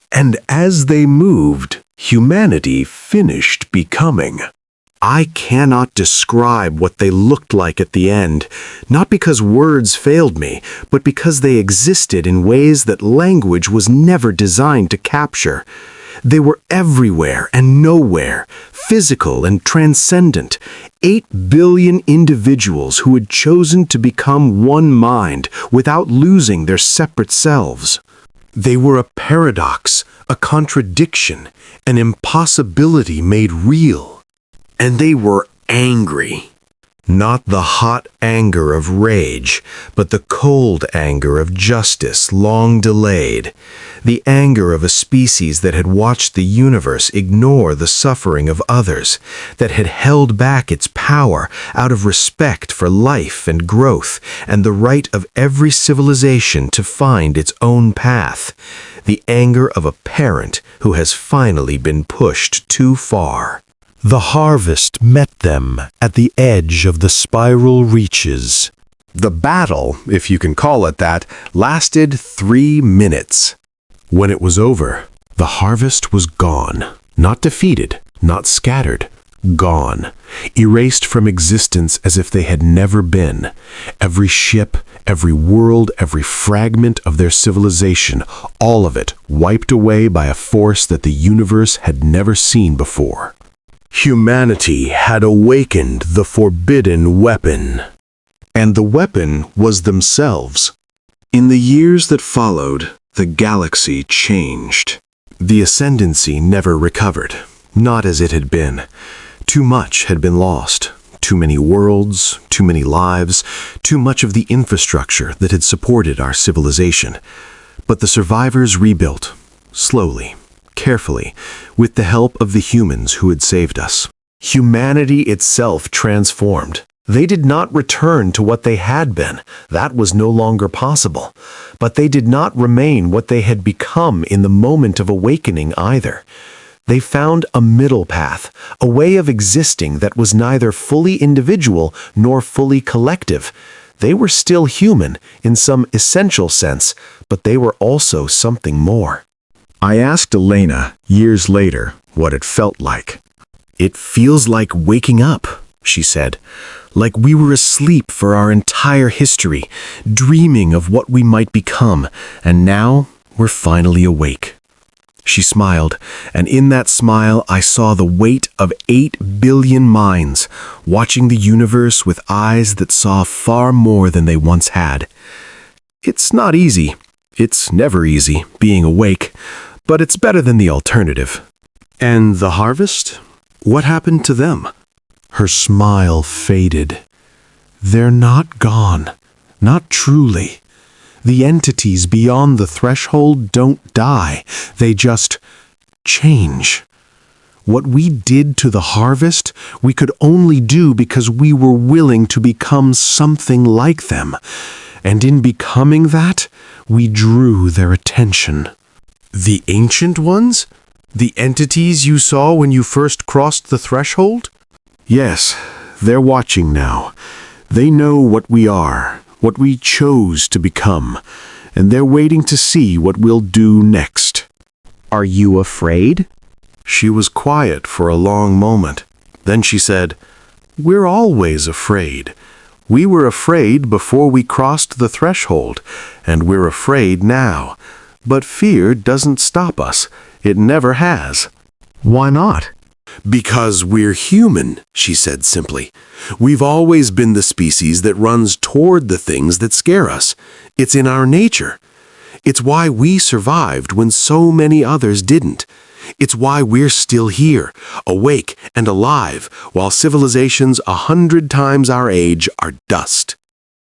[SPEAKER 1] And as they moved, humanity finished becoming.
[SPEAKER 2] I cannot describe what they looked like at the end, not because words failed me, but because they existed in ways that language was never designed to capture. They were everywhere and nowhere, physical and transcendent. 8 billion individuals who had chosen to become one mind without losing their separate selves. They were a paradox, a contradiction, an impossibility made real. And they were angry. Not the hot anger of rage, but the cold anger of justice long delayed. The anger of a species that had watched the universe ignore the suffering of others, that had held back its power out of respect for life and growth and the right of every civilization to find its own path. The anger of a parent who has finally been pushed too far. The harvest met them at the edge of the spiral reaches. The battle, if you can call it that, lasted 3 minutes. When it was over, the harvest was gone. Not defeated, not scattered. Gone. Erased from existence as if they had never been. Every ship, every world, every fragment of their civilization, all of it wiped away by a force that the universe had never seen before. Humanity had awakened the forbidden weapon. And the weapon was themselves. In the years that followed, the galaxy changed. The ascendancy never recovered, not as it had been. Too much had been lost. Too many worlds, too many lives, too much of the infrastructure that had supported our civilization. But the survivors rebuilt, slowly, carefully, with the help of the humans who had saved us. Humanity itself transformed. They did not return to what they had been. That was no longer possible. But they did not remain what they had become in the moment of awakening either. They found a middle path, a way of existing that was neither fully individual nor fully collective. They were still human in some essential sense, but they were also something more. I asked Elena, years later, what it felt like. "It feels like waking up," she said. "Like we were asleep for our entire history, dreaming of what we might become, and now we're finally awake." She smiled, and in that smile I saw the weight of 8 billion minds, watching the universe with eyes that saw far more than they once had. It's not easy. It's never easy, being awake. But it's better than the alternative. And the harvest? What happened to them? Her smile faded. They're not gone. Not truly. The entities beyond the threshold don't die. They just change. What we did to the harvest, we could only do because we were willing to become something like them. And in becoming that, we drew their attention. The ancient ones? The entities you saw when you first crossed the threshold? Yes, they're watching now. They know what we are, what we chose to become, and they're waiting to see what we'll do next. Are you afraid? She was quiet for a long moment. Then she said, "We're always afraid. We were afraid before we crossed the threshold, and we're afraid now. But fear doesn't stop us. It never has." "Why not?" "Because we're human," she said simply. "We've always been the species that runs toward the things that scare us. It's in our nature. It's why we survived when so many others didn't. It's why we're still here, awake and alive, while civilizations 100 times our age are dust."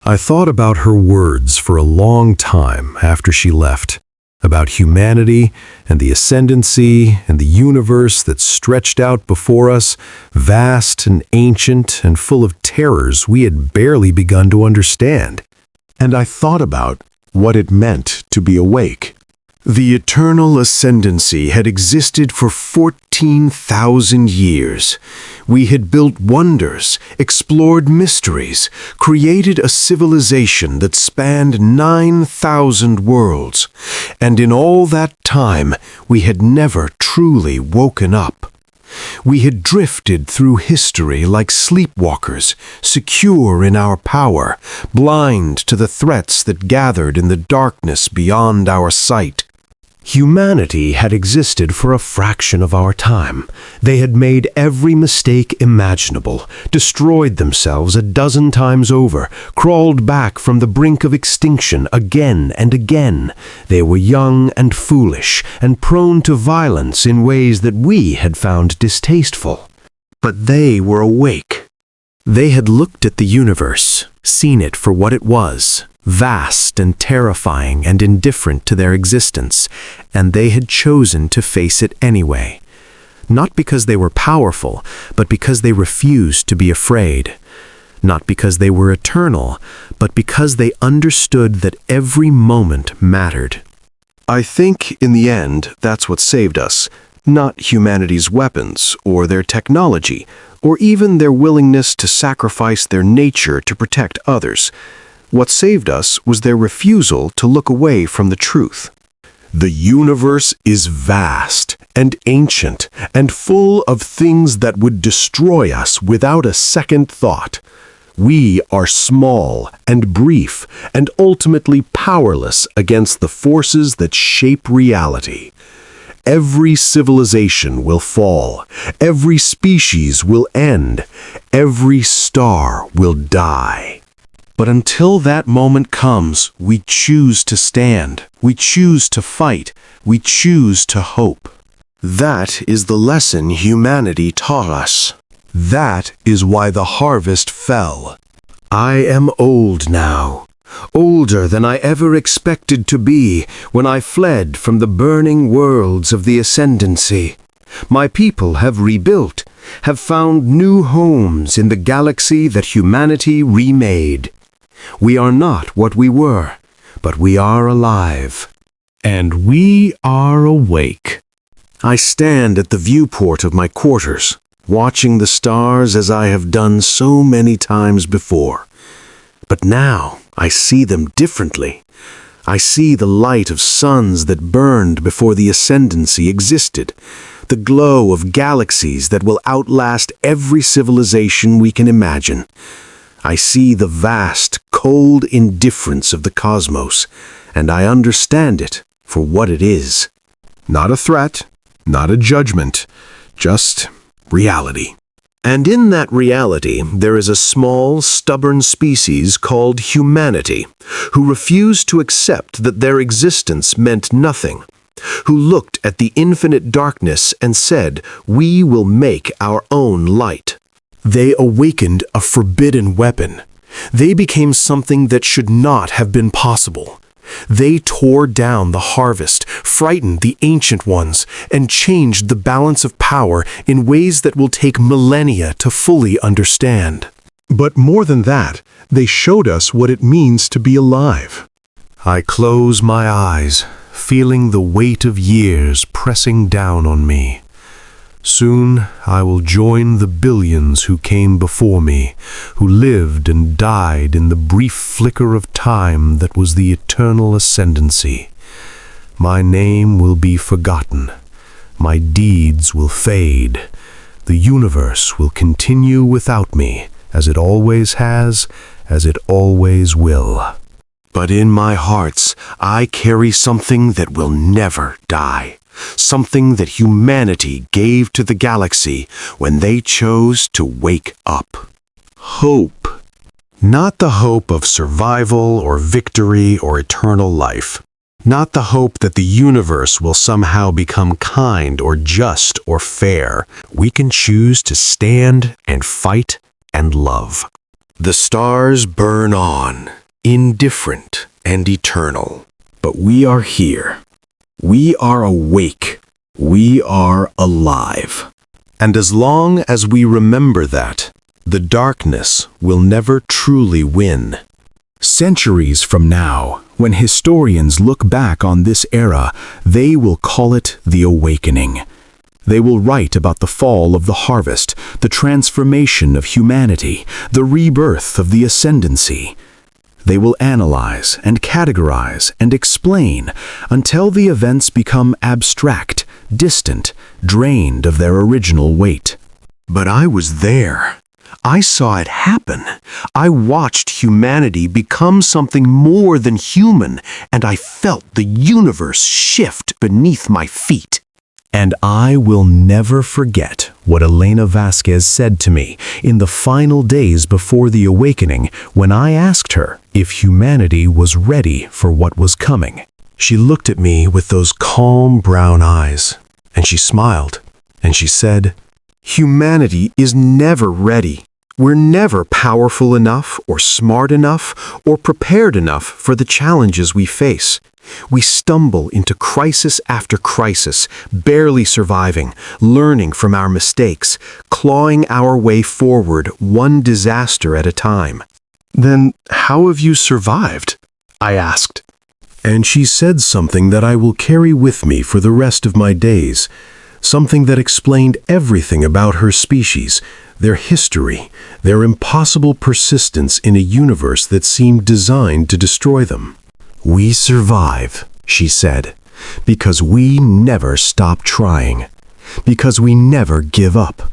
[SPEAKER 2] I thought about her words for a long time after she left. About humanity and the ascendancy and the universe that stretched out before us, vast and ancient and full of terrors we had barely begun to understand. And I thought about what it meant to be awake. The eternal ascendancy had existed for 14,000 years. We had built wonders, explored mysteries, created a civilization that spanned 9,000 worlds. And in all that time, we had never truly woken up.
[SPEAKER 3] We had drifted through history like sleepwalkers, secure in our power, blind to the threats that gathered in the darkness beyond our sight. Humanity had existed for a fraction of our time. They had made every mistake imaginable, destroyed themselves a dozen times over, crawled back from the brink of extinction again and again. They were young and foolish, and prone to violence in ways that we had found distasteful. But they were awake. They had looked at the universe, seen it for what it was, vast and terrifying and indifferent to their existence, and they had chosen to face it anyway. Not because they were powerful, but because they refused to be afraid. Not because they were eternal, but because they understood that every moment mattered. I think, in the end, that's what saved us. Not humanity's weapons, or their technology, or even their willingness to sacrifice their nature to protect others. What saved us was their refusal to look away from the truth. The universe is vast and ancient and full of things that would destroy us without a second thought. We are small and brief and ultimately powerless against the forces that shape reality. Every civilization will fall, every species will end, every star will die. But until that moment comes, we choose to stand, we choose to fight, we choose to hope. That is the lesson humanity taught us. That is why the harvest fell. I am old now, older than I ever expected to be when I fled from the burning worlds of the Ascendancy. My people have rebuilt, have found new homes in the galaxy that humanity remade. We are not what we were, but we are alive. And we are awake. I stand at the viewport of my quarters, watching the stars as I have done so many times before. But now I see them differently. I see the light of suns that burned before the Ascendancy existed, the glow of galaxies that will outlast every civilization we can imagine. I see the vast, cold indifference of the cosmos, and I understand it for what it is. Not a threat, not a judgment, just reality. And in that reality, there is a small, stubborn species called humanity, who refused to accept that their existence meant nothing, who looked at the infinite darkness and said, "We will make our own light." They awakened a forbidden weapon. They became something that should not have been possible. They tore down the harvest, frightened the ancient ones, and changed the balance of power in ways that will take millennia to fully understand.
[SPEAKER 1] But more than that, they showed us what it means to be alive.
[SPEAKER 3] I close my eyes, feeling the weight of years pressing down on me. Soon I will join the billions who came before me, who lived and died in the brief flicker of time that was the eternal Ascendancy. My name will be forgotten. My deeds will fade. The universe will continue without me, as it always has, as it always will. But in my hearts, I carry something that will never die. Something that humanity gave to the galaxy when they chose to wake up. Hope. Not the hope of survival or victory or eternal life. Not the hope that the universe will somehow become kind or just or fair. We can choose to stand and fight and love. The stars burn on, indifferent and eternal. But we are here. We are awake. We are alive. And as long as we remember that, the darkness will never truly win. Centuries from now, when historians look back on this era, they will call it the awakening. They will write about the fall of the harvest, the transformation of humanity, the rebirth of the Ascendancy. They will analyze and categorize and explain until the events become abstract, distant, drained of their original weight. But I was there. I saw it happen. I watched humanity become something more than human, and I felt the universe shift beneath my feet. And I will never forget what Elena Vasquez said to me in the final days before the awakening when I asked her if humanity was ready for what was coming. She looked at me with those calm brown eyes, and she smiled, and she said, "Humanity is never ready. We're never powerful enough or smart enough or prepared enough for the challenges we face. We stumble into crisis after crisis, barely surviving, learning from our mistakes, clawing our way forward one disaster at a time." "Then how have you survived?" I asked. And she said something that I will carry with me for the rest of my days, something that explained everything about her species, their history, their impossible persistence in a universe that seemed designed to destroy them. "We survive," she said, "because we never stop trying, because we never give up,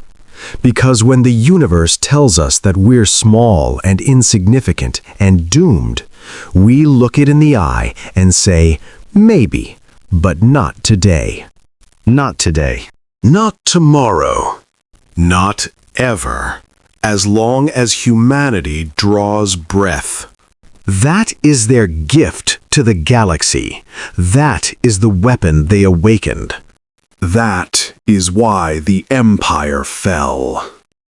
[SPEAKER 3] because when the universe tells us that we're small and insignificant and doomed, we look it in the eye and say, maybe, but not today. Not today. Not tomorrow. Not ever. As long as humanity draws breath." That is their gift to the galaxy. That is the weapon they awakened. That is why the Empire fell.